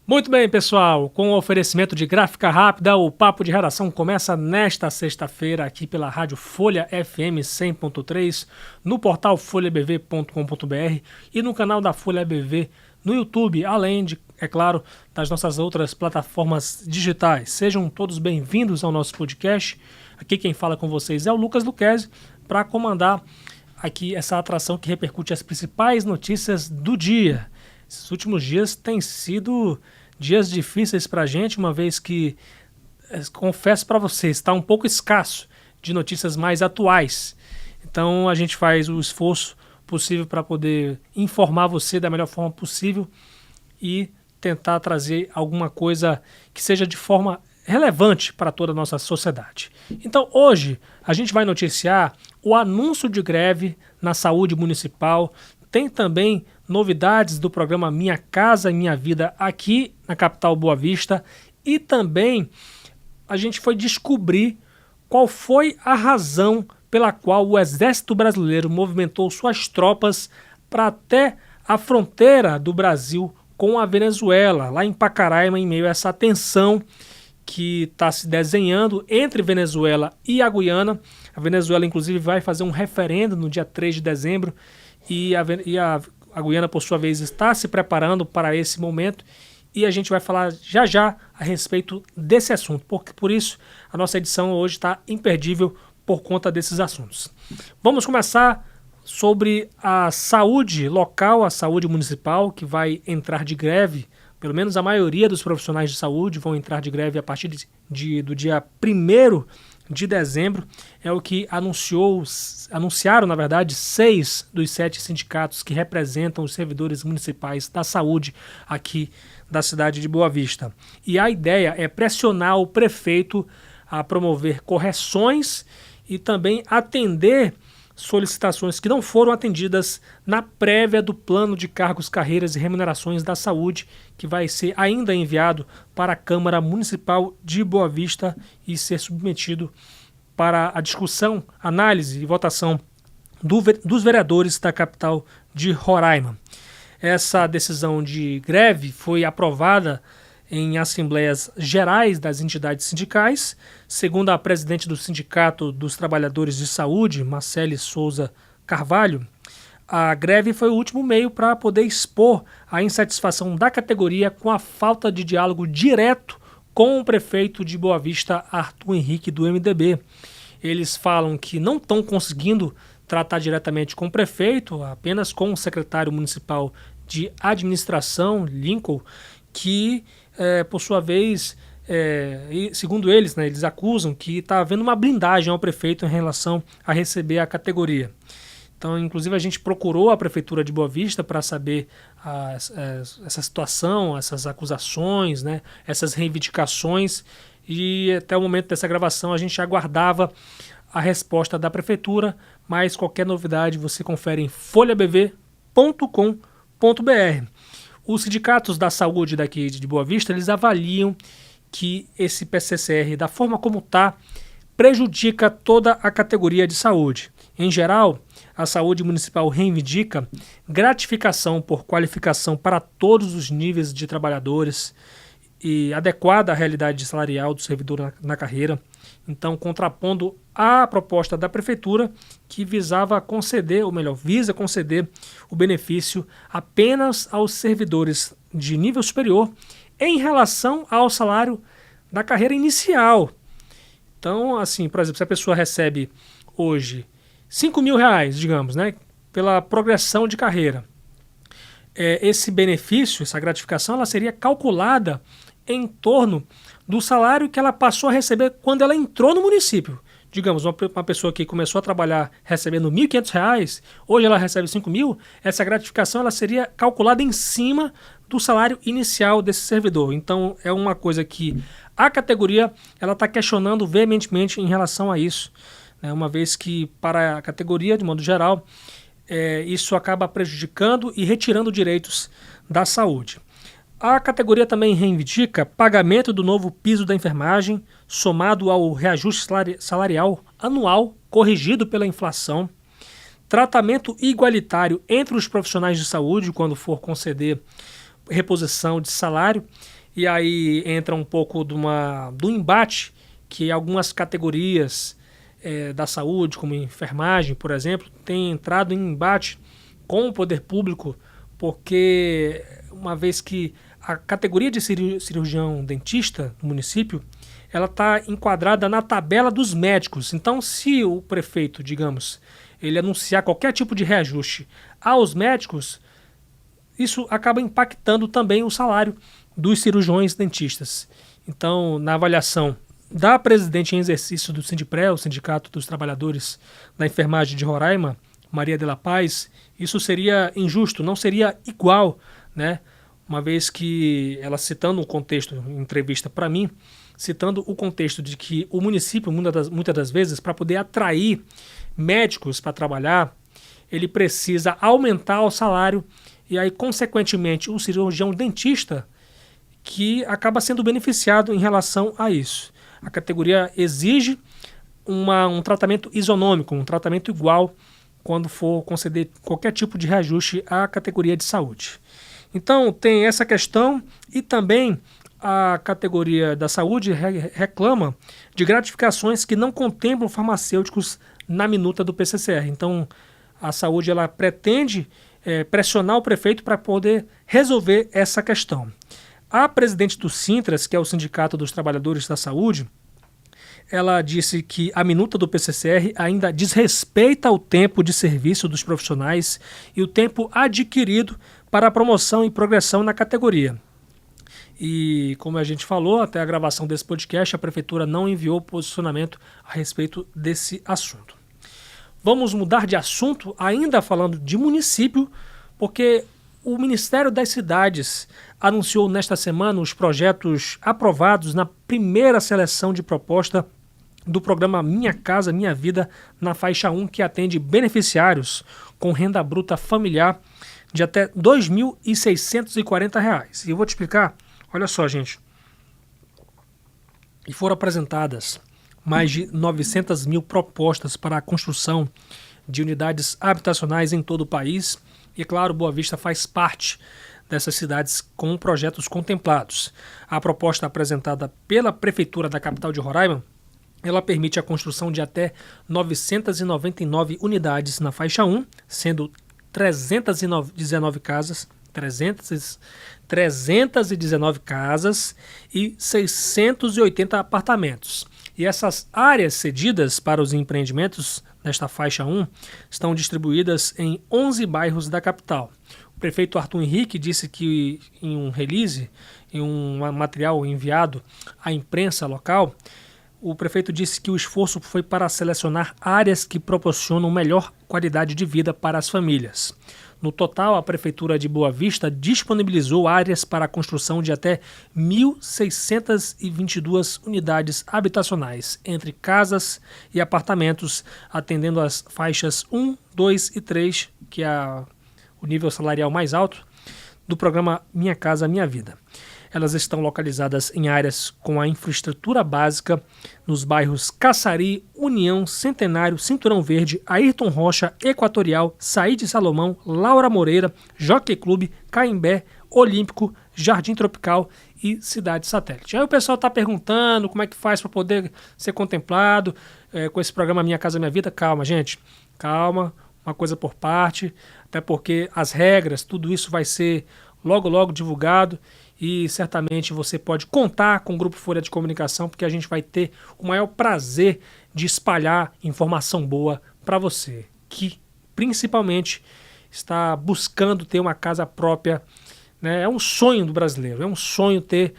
Muito bem, pessoal. Com o oferecimento de Gráfica Rápida, o Papo de Redação começa nesta sexta-feira aqui pela Rádio Folha FM 100.3, no portal folhabv.com.br e no canal da Folha BV no YouTube, além de, é claro, das nossas outras plataformas digitais. Sejam todos bem-vindos ao nosso podcast. Aqui quem fala com vocês é o Lucas Luquezzi, para comandar aqui essa atração que repercute as principais notícias do dia. Esses últimos dias têm sido dias difíceis para a gente, uma vez que, confesso para vocês, está um pouco escasso de notícias mais atuais. Então a gente faz o esforço possível para poder informar você da melhor forma possível e tentar trazer alguma coisa que seja de forma relevante para toda a nossa sociedade. Então hoje a gente vai noticiar o anúncio de greve na saúde municipal. Tem também novidades do programa Minha Casa Minha Vida aqui na capital Boa Vista e também a gente foi descobrir qual foi a razão pela qual o Exército Brasileiro movimentou suas tropas para até a fronteira do Brasil com a Venezuela, lá em Pacaraima, em meio a essa tensão que está se desenhando entre Venezuela e a Guiana. A Venezuela, inclusive, vai fazer um referendo no dia 3 de dezembro e a Guiana, por sua vez, está se preparando para esse momento e a gente vai falar já já a respeito desse assunto. Por isso, a nossa edição hoje está imperdível por conta desses assuntos. Vamos começar sobre a saúde local, a saúde municipal, que vai entrar de greve. Pelo menos a maioria dos profissionais de saúde vão entrar de greve a partir do dia 1º de dezembro. É o que anunciaram, na verdade, 6 dos 7 sindicatos que representam os servidores municipais da saúde aqui da cidade de Boa Vista. E a ideia é pressionar o prefeito a promover correções e também atender solicitações que não foram atendidas na prévia do plano de cargos, carreiras e remunerações da saúde, que vai ser ainda enviado para a Câmara Municipal de Boa Vista e ser submetido para a discussão, análise e votação dos vereadores da capital de Roraima. Essa decisão de greve foi aprovada em assembleias gerais das entidades sindicais. Segundo a presidente do Sindicato dos Trabalhadores de Saúde, Marcele Souza Carvalho, a greve foi o último meio para poder expor a insatisfação da categoria com a falta de diálogo direto com o prefeito de Boa Vista, Arthur Henrique, do MDB. Eles falam que não estão conseguindo tratar diretamente com o prefeito, apenas com o secretário municipal de administração, Lincoln, que por sua vez, segundo eles, né, eles acusam que está havendo uma blindagem ao prefeito em relação a receber a categoria. Então, inclusive, a gente procurou a Prefeitura de Boa Vista para saber essa situação, essas acusações, né, essas reivindicações, e até o momento dessa gravação a gente aguardava a resposta da Prefeitura, mas qualquer novidade você confere em folhabv.com.br. Os sindicatos da saúde daqui de Boa Vista, eles avaliam que esse PCCR, da forma como está, prejudica toda a categoria de saúde. Em geral, a saúde municipal reivindica gratificação por qualificação para todos os níveis de trabalhadores e adequada à realidade salarial do servidor na carreira. Então, contrapondo à proposta da Prefeitura, que visa conceder o benefício apenas aos servidores de nível superior em relação ao salário da carreira inicial. Então, assim, por exemplo, se a pessoa recebe hoje R$5.000, digamos, né, pela progressão de carreira, esse benefício, essa gratificação, ela seria calculada em torno do salário que ela passou a receber quando ela entrou no município. Digamos, uma pessoa que começou a trabalhar recebendo R$1.500, hoje ela recebe R$5.000, essa gratificação ela seria calculada em cima do salário inicial desse servidor. Então, é uma coisa que a categoria está questionando veementemente em relação a isso, né? Uma vez que, para a categoria, de modo geral, isso acaba prejudicando e retirando direitos da saúde. A categoria também reivindica pagamento do novo piso da enfermagem, somado ao reajuste salarial anual corrigido pela inflação, tratamento igualitário entre os profissionais de saúde quando for conceder reposição de salário e aí entra um pouco do embate que algumas categorias da saúde, como enfermagem, por exemplo, têm entrado em embate com o poder público, porque uma vez que a categoria de cirurgião dentista no município, ela está enquadrada na tabela dos médicos. Então, se o prefeito, digamos, ele anunciar qualquer tipo de reajuste aos médicos, isso acaba impactando também o salário dos cirurgiões dentistas. Então, na avaliação da presidente em exercício do Sindipre, o Sindicato dos Trabalhadores da Enfermagem de Roraima, Maria de la Paz, isso seria injusto, não seria igual, né? Uma vez que ela, citando um contexto, em entrevista para mim, citando o contexto de que o município, muitas das vezes, para poder atrair médicos para trabalhar, ele precisa aumentar o salário e aí, consequentemente, o cirurgião dentista que acaba sendo beneficiado em relação a isso. A categoria exige um tratamento isonômico, um tratamento igual quando for conceder qualquer tipo de reajuste à categoria de saúde. Então, tem essa questão e também a categoria da saúde reclama de gratificações que não contemplam farmacêuticos na minuta do PCCR. Então, a saúde ela pretende pressionar o prefeito para poder resolver essa questão. A presidente do Sintras, que é o Sindicato dos Trabalhadores da Saúde, ela disse que a minuta do PCCR ainda desrespeita o tempo de serviço dos profissionais e o tempo adquirido para a promoção e progressão na categoria. E, como a gente falou, até a gravação desse podcast, a Prefeitura não enviou posicionamento a respeito desse assunto. Vamos mudar de assunto, ainda falando de município, porque o Ministério das Cidades anunciou nesta semana os projetos aprovados na primeira seleção de proposta do programa Minha Casa Minha Vida na faixa 1, que atende beneficiários com renda bruta familiar de até R$ 2.640. E eu vou te explicar, olha só, gente. E foram apresentadas mais de 900 mil propostas para a construção de unidades habitacionais em todo o país. E, claro, Boa Vista faz parte dessas cidades com projetos contemplados. A proposta apresentada pela Prefeitura da capital de Roraima, ela permite a construção de até 999 unidades na faixa 1, sendo 319 casas, 319 casas e 680 apartamentos. E essas áreas cedidas para os empreendimentos nesta faixa 1 estão distribuídas em 11 bairros da capital. O prefeito Arthur Henrique disse que em um release, em um material enviado à imprensa local, o prefeito disse que o esforço foi para selecionar áreas que proporcionam melhor qualidade de vida para as famílias. No total, a Prefeitura de Boa Vista disponibilizou áreas para a construção de até 1.622 unidades habitacionais, entre casas e apartamentos, atendendo às faixas 1, 2 e 3, que é o nível salarial mais alto, do programa Minha Casa Minha Vida. Elas estão localizadas em áreas com a infraestrutura básica nos bairros Caçari, União, Centenário, Cinturão Verde, Ayrton Rocha, Equatorial, Saíde Salomão, Laura Moreira, Jockey Clube, Caimbé, Olímpico, Jardim Tropical e Cidade Satélite. Aí o pessoal está perguntando como é que faz para poder ser contemplado com esse programa Minha Casa Minha Vida. Calma, gente, calma, uma coisa por parte, até porque as regras, tudo isso vai ser logo divulgado. E certamente você pode contar com o Grupo Folha de Comunicação, porque a gente vai ter o maior prazer de espalhar informação boa para você, que principalmente está buscando ter uma casa própria, né? É um sonho do brasileiro, é um sonho ter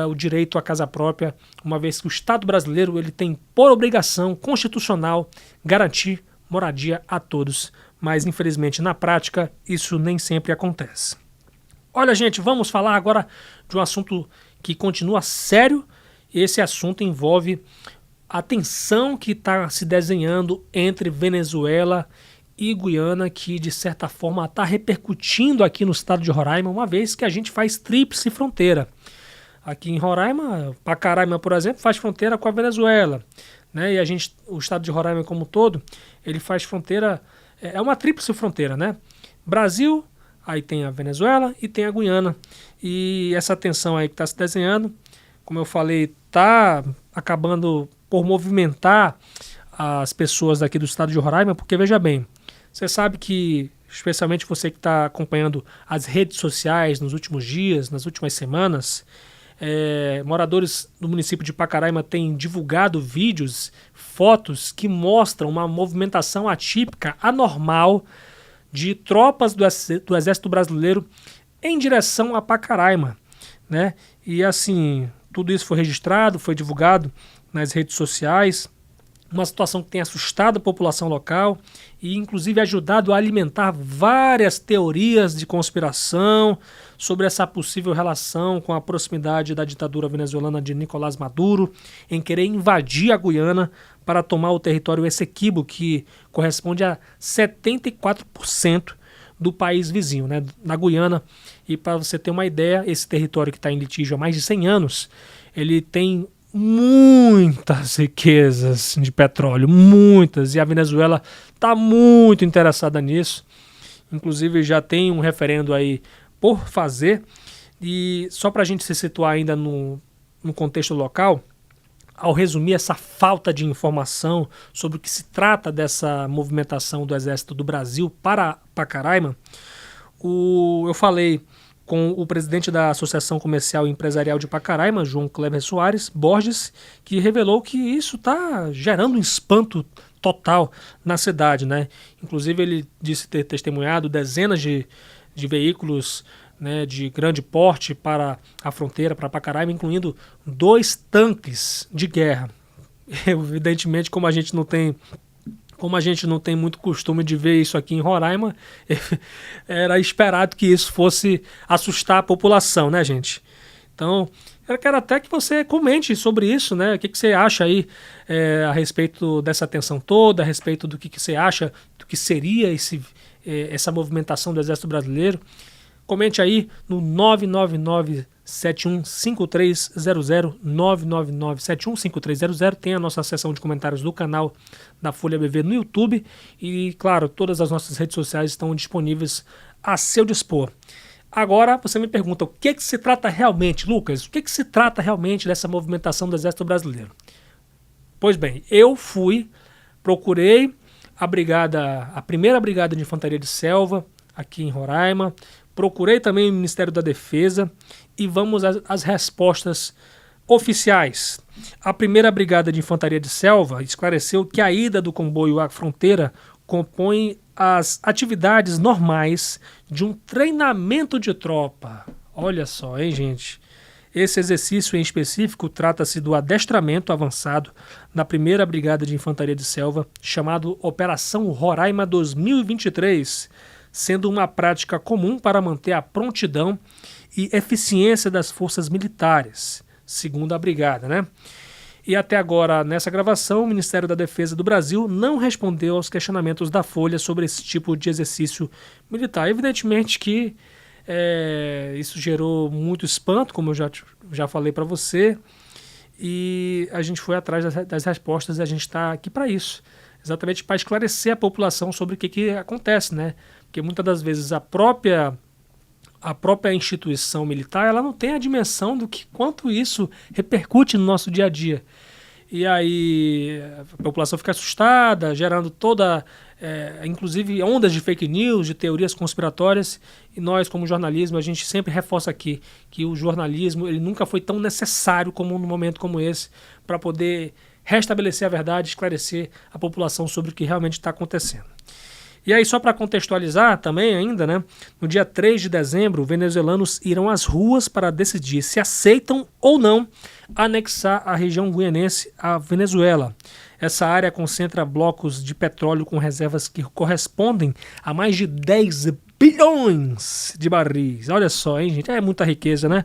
o direito à casa própria, uma vez que o Estado brasileiro ele tem por obrigação constitucional garantir moradia a todos, mas infelizmente na prática isso nem sempre acontece. Olha, gente, vamos falar agora de um assunto que continua sério. Esse assunto envolve a tensão que está se desenhando entre Venezuela e Guiana, que de certa forma está repercutindo aqui no estado de Roraima, uma vez que a gente faz tríplice fronteira. Aqui em Roraima, Pacaraima, por exemplo, faz fronteira com a Venezuela, né? E o estado de Roraima como um todo, ele faz fronteira, é uma tríplice fronteira, né? Brasil, Aí tem a Venezuela e tem a Guiana. E essa tensão aí que está se desenhando, como eu falei, está acabando por movimentar as pessoas daqui do estado de Roraima, porque veja bem, você sabe que, especialmente você que está acompanhando as redes sociais nos últimos dias, nas últimas semanas, moradores do município de Pacaraima têm divulgado vídeos, fotos que mostram uma movimentação atípica, anormal, de tropas do Exército Brasileiro em direção a Pacaraima, né? E assim, tudo isso foi registrado, foi divulgado nas redes sociais, uma situação que tem assustado a população local e inclusive ajudado a alimentar várias teorias de conspiração sobre essa possível relação com a proximidade da ditadura venezuelana de Nicolás Maduro em querer invadir a Guiana para tomar o território Essequibo, que corresponde a 74% do país vizinho, né, na Guiana. E para você ter uma ideia, esse território que está em litígio há mais de 100 anos, ele tem muitas riquezas de petróleo, muitas, e a Venezuela está muito interessada nisso. Inclusive já tem um referendo aí por fazer. E só para a gente se situar ainda no contexto local, ao resumir essa falta de informação sobre o que se trata dessa movimentação do Exército do Brasil para Pacaraima, eu falei com o presidente da Associação Comercial e Empresarial de Pacaraima, João Kleber Soares Borges, que revelou que isso está gerando um espanto total na cidade, né? Inclusive ele disse ter testemunhado dezenas de veículos, né, de grande porte para a fronteira, para Pacaraima, incluindo 2 tanques de guerra. Evidentemente, como a gente não tem muito costume de ver isso aqui em Roraima, era esperado que isso fosse assustar a população, né, gente? Então, eu quero até que você comente sobre isso, né? O que você acha aí a respeito dessa tensão toda, a respeito do que você acha do que seria essa movimentação do Exército Brasileiro. Comente aí no 999-715300, 999-715300. Tem a nossa seção de comentários do canal da Folha BV no YouTube. E, claro, todas as nossas redes sociais estão disponíveis a seu dispor. Agora, você me pergunta, o que se trata realmente, Lucas? O que se trata realmente dessa movimentação do Exército Brasileiro? Pois bem, eu procurei a primeira brigada de infantaria de selva aqui em Roraima, procurei também o Ministério da Defesa e vamos às respostas oficiais. A primeira brigada de infantaria de selva esclareceu que a ida do comboio à fronteira compõe as atividades normais de um treinamento de tropa. Olha só, hein, gente? Esse exercício em específico trata-se do adestramento avançado da primeira brigada de infantaria de selva, chamado Operação Roraima 2023, sendo uma prática comum para manter a prontidão e eficiência das forças militares, segundo a brigada, né? E até agora, nessa gravação, o Ministério da Defesa do Brasil não respondeu aos questionamentos da Folha sobre esse tipo de exercício militar. Evidentemente que isso gerou muito espanto, como eu já falei para você, e a gente foi atrás das respostas e a gente está aqui para isso, exatamente para esclarecer a população sobre o que acontece, né? Porque muitas das vezes a própria instituição militar ela não tem a dimensão do quanto isso repercute no nosso dia a dia. E aí a população fica assustada, gerando inclusive ondas de fake news, de teorias conspiratórias, e nós, como jornalismo, a gente sempre reforça aqui que o jornalismo ele nunca foi tão necessário como num momento como esse, para poder restabelecer a verdade, esclarecer a população sobre o que realmente está acontecendo. E aí, só para contextualizar também ainda, né, no dia 3 de dezembro, venezuelanos irão às ruas para decidir se aceitam ou não anexar a região guianense à Venezuela. Essa área concentra blocos de petróleo com reservas que correspondem a mais de 10 bilhões de barris. Olha só, hein, gente? É muita riqueza, né?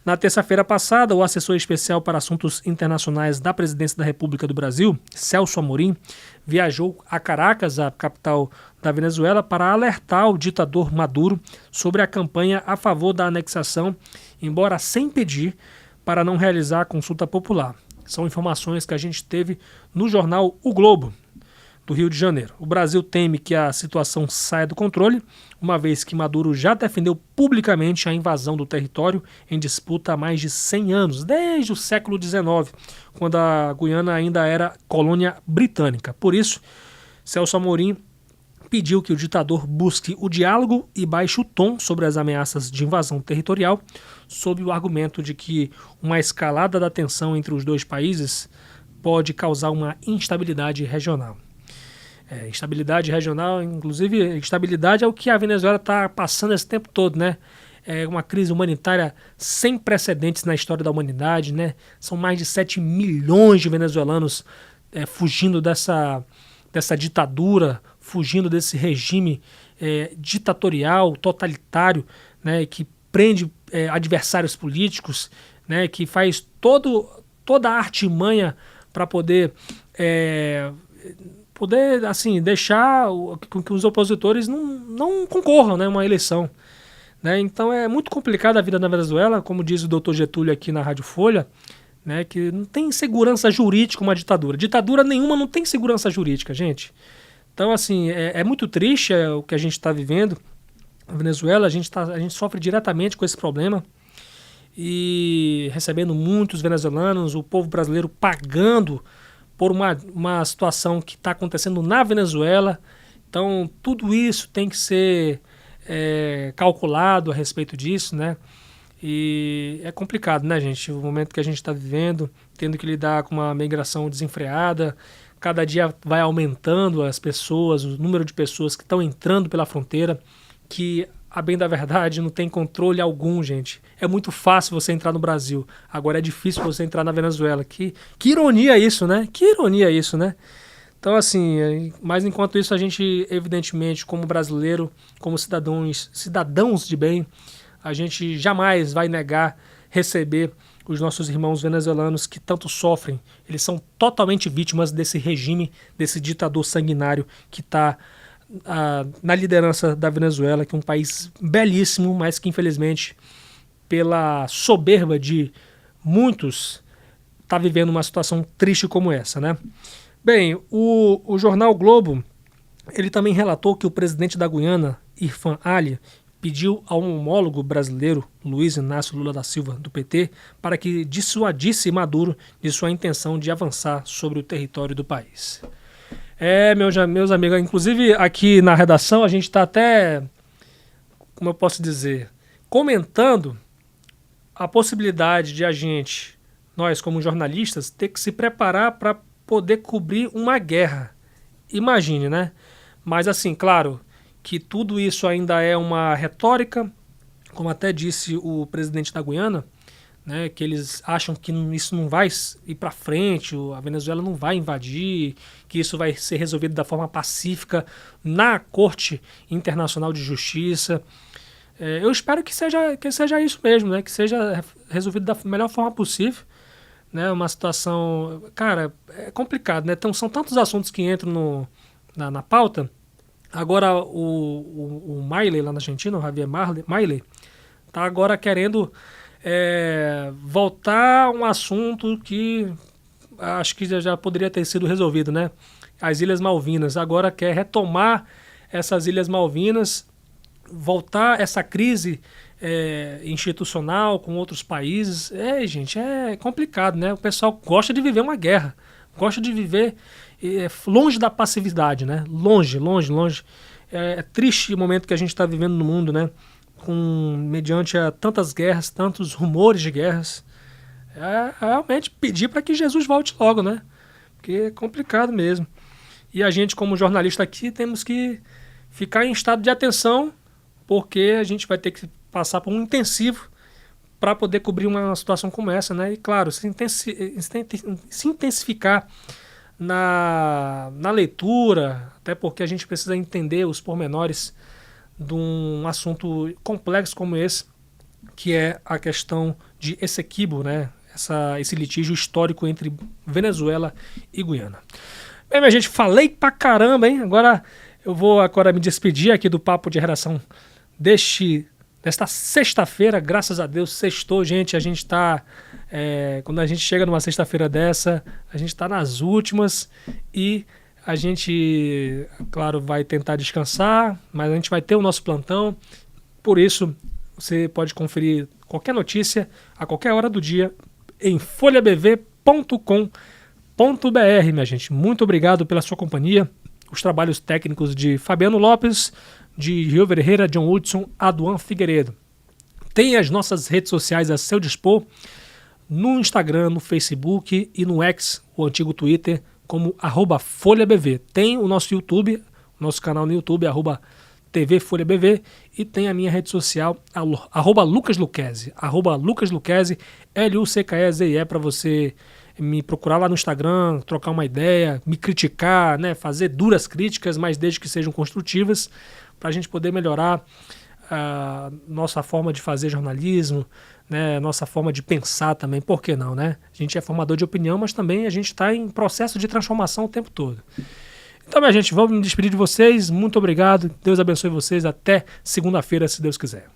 Na terça-feira passada, o assessor especial para assuntos internacionais da Presidência da República do Brasil, Celso Amorim, viajou a Caracas, a capital da Venezuela, para alertar o ditador Maduro sobre a campanha a favor da anexação, embora sem pedir para não realizar a consulta popular. São informações que a gente teve no jornal O Globo. do Rio de Janeiro. O Brasil teme que a situação saia do controle, uma vez que Maduro já defendeu publicamente a invasão do território em disputa há mais de 100 anos, desde o século XIX, quando a Guiana ainda era colônia britânica. Por isso, Celso Amorim pediu que o ditador busque o diálogo e baixe o tom sobre as ameaças de invasão territorial, sob o argumento de que uma escalada da tensão entre os dois países pode causar uma instabilidade regional. Instabilidade regional, inclusive, instabilidade é o que a Venezuela está passando esse tempo todo, né? É uma crise humanitária sem precedentes na história da humanidade, né? São mais de 7 milhões de venezuelanos fugindo dessa ditadura, fugindo desse regime ditatorial, totalitário, né? Que prende adversários políticos, né? Que faz toda a artimanha para poder assim, deixar que os opositores não concorram, né, uma eleição. Né? Então é muito complicada a vida na Venezuela, como diz o Dr. Getúlio aqui na Rádio Folha, né, que não tem segurança jurídica uma ditadura. Ditadura nenhuma não tem segurança jurídica, gente. Então, assim, é muito triste o que a gente está vivendo na Venezuela. A gente sofre diretamente com esse problema e recebendo muitos venezuelanos, o povo brasileiro pagando por uma situação que está acontecendo na Venezuela. Então, tudo isso tem que ser calculado a respeito disso, né? E é complicado, né, gente? O momento que a gente está vivendo, tendo que lidar com uma migração desenfreada, cada dia vai aumentando as pessoas, o número de pessoas que estão entrando pela fronteira, que, a bem da verdade, não tem controle algum, gente. É muito fácil você entrar no Brasil. Agora é difícil você entrar na Venezuela. Que ironia isso, né? Que ironia isso, né? Então, assim, mas enquanto isso a gente, evidentemente, como brasileiro, como cidadãos de bem, a gente jamais vai negar receber os nossos irmãos venezuelanos que tanto sofrem. Eles são totalmente vítimas desse regime, desse ditador sanguinário que está na liderança da Venezuela, que é um país belíssimo, mas que infelizmente, pela soberba de muitos, está vivendo uma situação triste como essa, né? Bem, o jornal Globo, ele também relatou que o presidente da Guiana, Irfan Ali, pediu ao homólogo brasileiro, Luiz Inácio Lula da Silva, do PT, para que dissuadisse Maduro de sua intenção de avançar sobre o território do país. Meus amigos, inclusive aqui na redação a gente está até, como eu posso dizer, comentando a possibilidade de a gente, nós como jornalistas, ter que se preparar para poder cobrir uma guerra. Imagine, né? Mas assim, claro, que tudo isso ainda é uma retórica, como até disse o presidente da Guiana, né, que eles acham que isso não vai ir para frente, a Venezuela não vai invadir, que isso vai ser resolvido da forma pacífica na Corte Internacional de Justiça. Eu espero que seja isso mesmo, né, que seja resolvido da melhor forma possível. Né, uma situação... Cara, é complicado, né? Então, são tantos assuntos que entram na pauta. Agora, o Milei, lá na Argentina, o Javier Milei, está agora querendo voltar a um assunto que acho que já poderia ter sido resolvido, né? As Ilhas Malvinas. Agora quer retomar essas Ilhas Malvinas, voltar essa crise institucional com outros países. Gente, é complicado, né? O pessoal gosta de viver uma guerra, gosta de viver longe da passividade, né? Longe. É triste o momento que a gente está vivendo no mundo, né? Mediante tantas guerras, tantos rumores de guerras. Realmente pedir para que Jesus volte logo, né? Porque é complicado mesmo. E a gente, como jornalista aqui, temos que ficar em estado de atenção, porque a gente vai ter que passar por um intensivo para poder cobrir uma situação como essa, né? E claro, se intensificar na leitura, até porque a gente precisa entender os pormenores de um assunto complexo como esse, que é a questão de Essequibo, né? Esse litígio histórico entre Venezuela e Guiana. Bem, minha gente, falei pra caramba, hein? Agora eu vou me despedir aqui do Papo de Redação desta sexta-feira. Graças a Deus, sextou, gente. A gente tá... quando a gente chega numa sexta-feira dessa, a gente tá nas últimas e A gente, claro, vai tentar descansar, mas a gente vai ter o nosso plantão. Por isso, você pode conferir qualquer notícia a qualquer hora do dia em folhabv.com.br, minha gente. Muito obrigado pela sua companhia. Os trabalhos técnicos de Fabiano Lopes, de Rio Ferreira, John Hudson, Aduan Figueiredo. Tem as nossas redes sociais a seu dispor, no Instagram, no Facebook e no X, o antigo Twitter, como @FolhaBV. Tem o nosso YouTube, nosso canal no YouTube, TV Folha BV, e tem a minha rede social, @LucasLuquezzi, @LucasLuquezzi, LUCKEZE, para você me procurar lá no Instagram, trocar uma ideia, me criticar, né, fazer duras críticas, mas desde que sejam construtivas, para a gente poder melhorar a nossa forma de fazer jornalismo, né, nossa forma de pensar também, por que não, né? A gente é formador de opinião, mas também a gente está em processo de transformação o tempo todo. Então, minha gente, vamos me despedir de vocês. Muito obrigado. Deus abençoe vocês. Até segunda-feira, se Deus quiser.